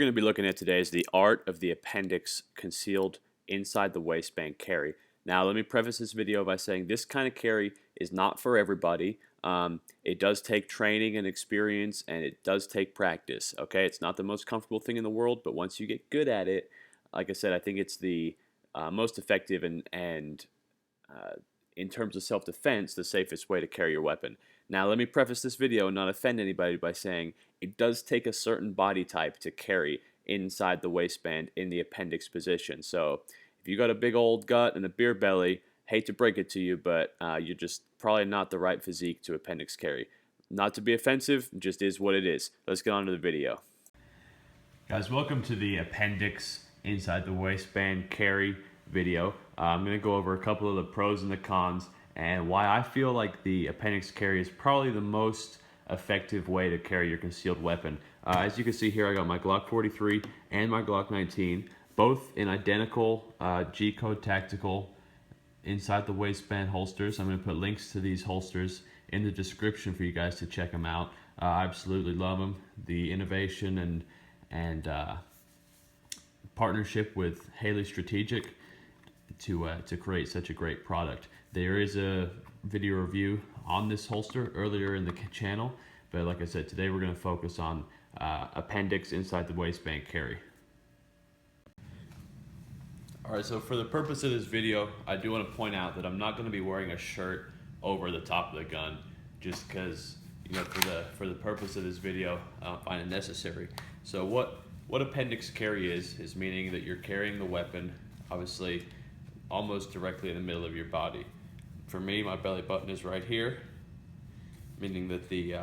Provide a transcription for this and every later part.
we're going to be looking at today is the art of the appendix concealed inside the waistband carry. Now, let me preface this video by saying this kind of carry is not for everybody. It does take training and experience, and it does take practice. Okay, it's not the most comfortable thing in the world, but once you get good at it, like I said, I think it's the most effective and in terms of self-defense, the safest way to carry your weapon. Now, let me preface this video and not offend anybody by saying it does take a certain body type to carry inside the waistband in the appendix position. So if you got a big old gut and a beer belly, hate to break it to you, but you're just probably not the right physique to appendix carry. Not to be offensive, just is what it is. Let's get on to the video. Guys, welcome to the appendix inside the waistband carry video. I'm going to go over a couple of the pros and the cons and why I feel like the appendix carry is probably the most effective way to carry your concealed weapon. As you can see here, I got my Glock 43 and my Glock 19, both in identical G-code tactical inside the waistband holsters. I'm going to put links to these holsters in the description for you guys to check them out. I absolutely love them. The innovation and partnership with Haley Strategic to create such a great product. There is a video review on this holster earlier in the channel, but like I said, today we're going to focus on appendix inside the waistband carry. Alright, so for the purpose of this video, I do want to point out that I'm not going to be wearing a shirt over the top of the gun, just because, you know, for the purpose of this video, I don't find it necessary. So what appendix carry is meaning that you're carrying the weapon, obviously, almost directly in the middle of your body. For me, my belly button is right here, meaning that the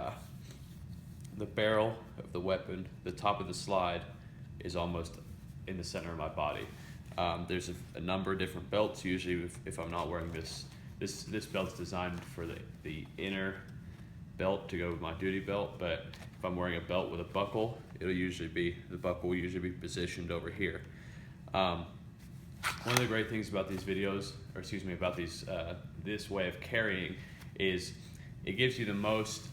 barrel of the weapon, the top of the slide, is almost in the center of my body. There's a number of different belts. Usually, if I'm not wearing this belt's designed for the inner belt to go with my duty belt, but if I'm wearing a belt with a buckle, the buckle will usually be positioned over here. One of the great things about these videos, or excuse me, about this way of carrying, is it gives you the most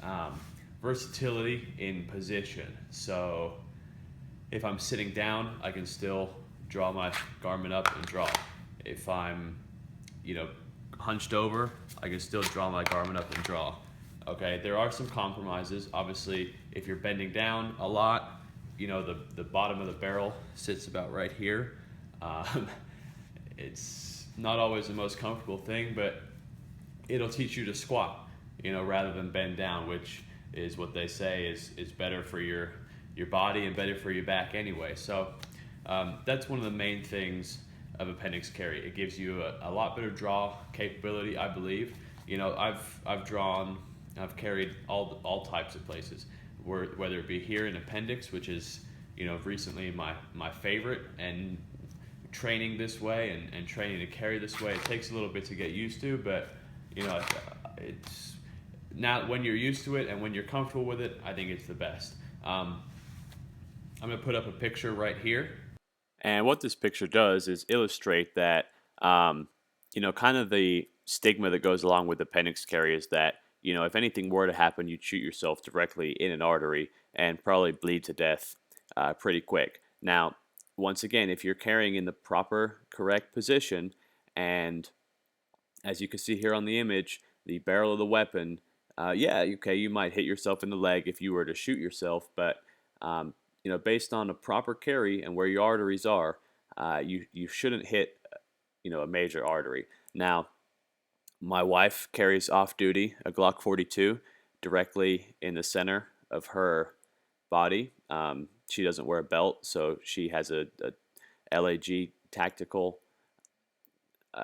versatility in position. So if I'm sitting down, I can still draw my garment up and draw. If I'm, hunched over, I can still draw my garment up and draw. Okay, there are some compromises. Obviously, if you're bending down a lot, the bottom of the barrel sits about right here. It's not always the most comfortable thing, but it'll teach you to squat, rather than bend down, which is what they say is better for your body and better for your back anyway. So that's one of the main things of appendix carry. It gives you a lot better draw capability, I believe. I've carried all types of places, whether it be here in appendix, which is recently my favorite, and training this way and training to carry this way, it takes a little bit to get used to, but it's now when you're used to it and when you're comfortable with it, I think it's the best. I'm going to put up a picture right here, and what this picture does is illustrate that kind of the stigma that goes along with appendix carry is that if anything were to happen, you'd shoot yourself directly in an artery and probably bleed to death pretty quick. Now, once again, if you're carrying in the proper, correct position, and as you can see here on the image, the barrel of the weapon, you might hit yourself in the leg if you were to shoot yourself, but based on a proper carry and where your arteries are, you shouldn't hit a major artery. Now, my wife carries off-duty a Glock 42 directly in the center of her body. She doesn't wear a belt, so she has a LAG tactical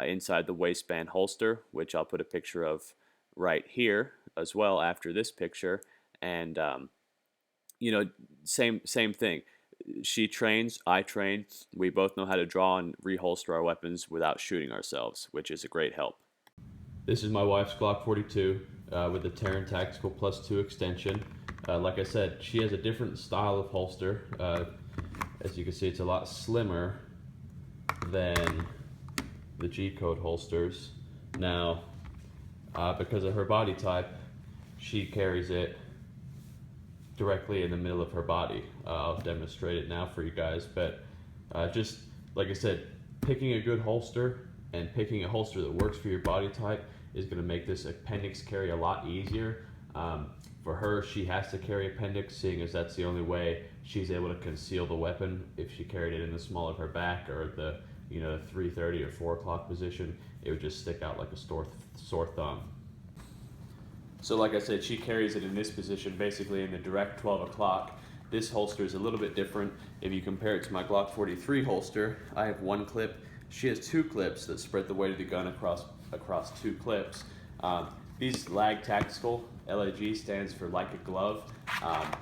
inside the waistband holster, which I'll put a picture of right here as well after this picture. And same thing. She trains, I train. We both know how to draw and reholster our weapons without shooting ourselves, which is a great help. This is my wife's Glock 42 with the Terran Tactical +2 extension. Like I said, she has a different style of holster. As you can see, it's a lot slimmer than the G-code holsters. Now, because of her body type, she carries it directly in the middle of her body. I'll demonstrate it now for you guys, but just like I said, picking a good holster and picking a holster that works for your body type is going to make this appendix carry a lot easier. For her, she has to carry appendix, seeing as that's the only way she's able to conceal the weapon. If she carried it in the small of her back or the 3:30 or 4 o'clock position, it would just stick out like a sore thumb. So like I said, she carries it in this position, basically in the direct 12 o'clock. This holster is a little bit different. If you compare it to my Glock 43 holster, I have 1 clip. She has 2 clips that spread the weight of the gun across 2 clips. These LAG Tactical, LAG stands for like a glove.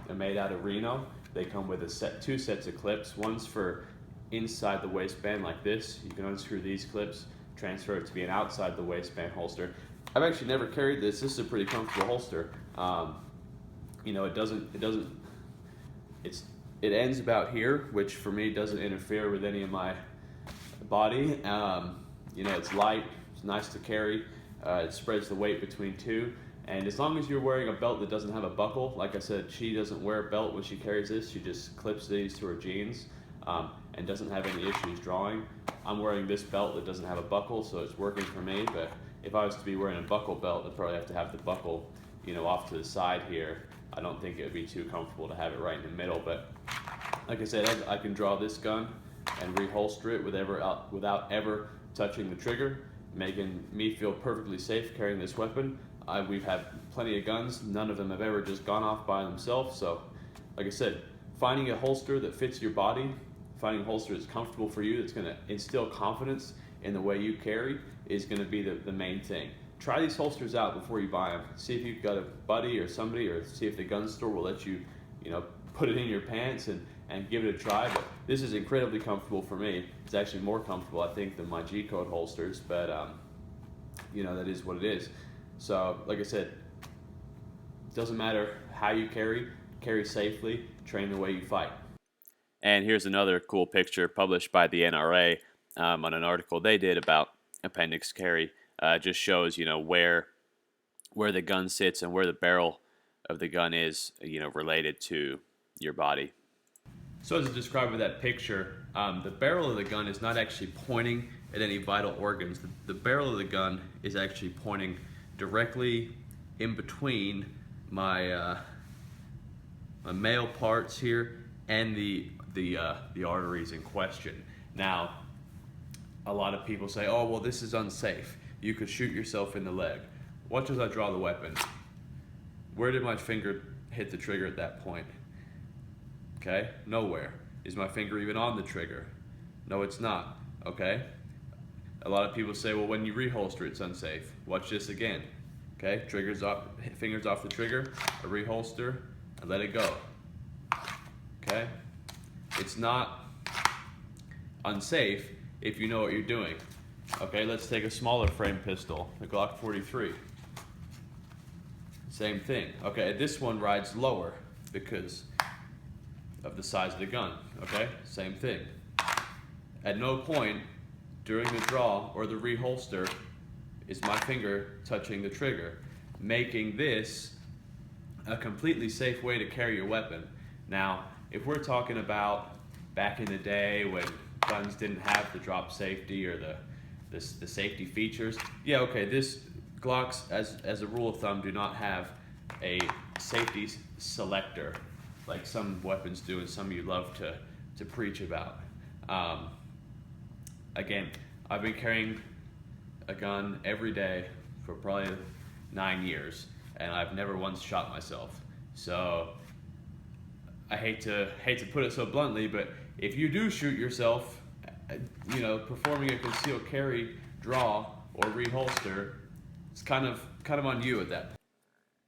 They're made out of Reno. They come with 2 sets of clips. One's for inside the waistband like this. You can unscrew these clips, transfer it to be an outside the waistband holster. I've actually never carried this. This is a pretty comfortable holster. It ends about here, which for me doesn't interfere with any of my body. It's light, it's nice to carry. It spreads the weight between 2. And as long as you're wearing a belt that doesn't have a buckle, like I said, she doesn't wear a belt when she carries this. She just clips these to her jeans and doesn't have any issues drawing. I'm wearing this belt that doesn't have a buckle, so it's working for me. But if I was to be wearing a buckle belt, I'd probably have to have the buckle, off to the side here. I don't think it would be too comfortable to have it right in the middle. But like I said, I can draw this gun and reholster it without ever touching the trigger, making me feel perfectly safe carrying this weapon. We've had plenty of guns. None of them have ever just gone off by themselves. So, like I said, finding a holster that fits your body, finding a holster that's comfortable for you, that's going to instill confidence in the way you carry, is going to be the main thing. Try these holsters out before you buy them. See if you've got a buddy or somebody, or see if the gun store will let you, put it in your pants and give it a try. But this is incredibly comfortable for me. It's actually more comfortable, I think, than my G-code holsters, but that is what it is. So like I said, doesn't matter how you carry safely, train the way you fight. And here's another cool picture published by the NRA on an article they did about appendix carry. Just shows where the gun sits and where the barrel of the gun is related to your body. So as described with that picture, the barrel of the gun is not actually pointing at any vital organs. The barrel of the gun is actually pointing directly in between my male parts here and the arteries in question. Now, a lot of people say, "Oh, well, this is unsafe. You could shoot yourself in the leg." Watch as I draw the weapon. Where did my finger hit the trigger at that point? Okay, nowhere. Is my finger even on the trigger? No, it's not. Okay. A lot of people say, well, when you reholster, it's unsafe. Watch this again. Okay, fingers off the trigger, I reholster, I let it go. Okay, it's not unsafe if you know what you're doing. Okay, let's take a smaller frame pistol, the Glock 43. Same thing. Okay, this one rides lower because of the size of the gun. Okay, same thing. At no point during the draw or the reholster is my finger touching the trigger, making this a completely safe way to carry your weapon. Now, if we're talking about back in the day when guns didn't have the drop safety or the safety features, yeah, okay, this Glocks, as a rule of thumb, do not have a safety selector like some weapons do and some you love to preach about. Again, I've been carrying a gun every day for probably 9 years, and I've never once shot myself. So I hate to put it so bluntly, but if you do shoot yourself, performing a concealed carry draw or reholster, it's kind of on you at that point.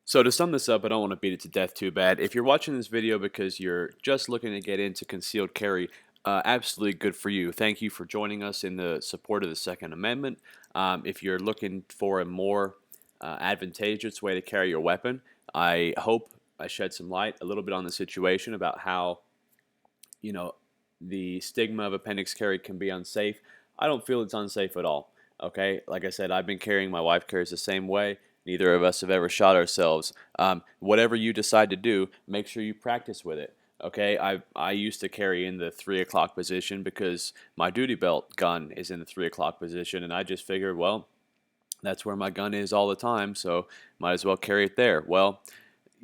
So to sum this up, I don't want to beat it to death too bad. If you're watching this video because you're just looking to get into concealed carry, absolutely good for you. Thank you for joining us in the support of the Second Amendment. If you're looking for a more advantageous way to carry your weapon, I hope I shed some light a little bit on the situation about how, the stigma of appendix carry can be unsafe. I don't feel it's unsafe at all. Okay, like I said, I've been carrying, my wife carries the same way. Neither of us have ever shot ourselves. Whatever you decide to do, make sure you practice with it. Okay, I used to carry in the 3 o'clock position because my duty belt gun is in the 3 o'clock position, and I just figured, well, that's where my gun is all the time, so might as well carry it there. Well,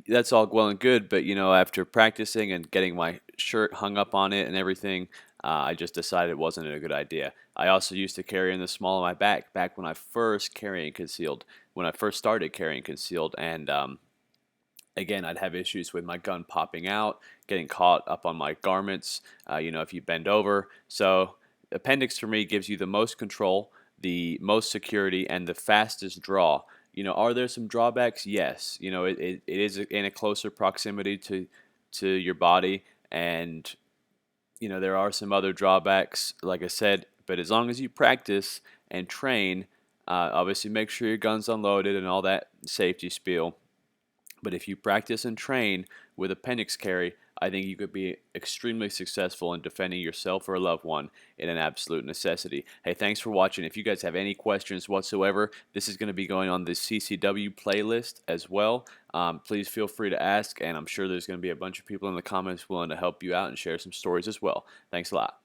that's all well and good, but after practicing and getting my shirt hung up on it and everything, I just decided it wasn't a good idea. I also used to carry in the small of my back when I first carrying concealed, when I first started carrying concealed, and again, I'd have issues with my gun popping out, getting caught up on my garments, if you bend over. So appendix for me gives you the most control, the most security, and the fastest draw. Are there some drawbacks? Yes. It is in a closer proximity to your body, and there are some other drawbacks, like I said, but as long as you practice and train, obviously make sure your gun's unloaded and all that safety spiel. But if you practice and train with appendix carry, I think you could be extremely successful in defending yourself or a loved one in an absolute necessity. Hey, thanks for watching. If you guys have any questions whatsoever, this is going to be going on the CCW playlist as well. Please feel free to ask, and I'm sure there's going to be a bunch of people in the comments willing to help you out and share some stories as well. Thanks a lot.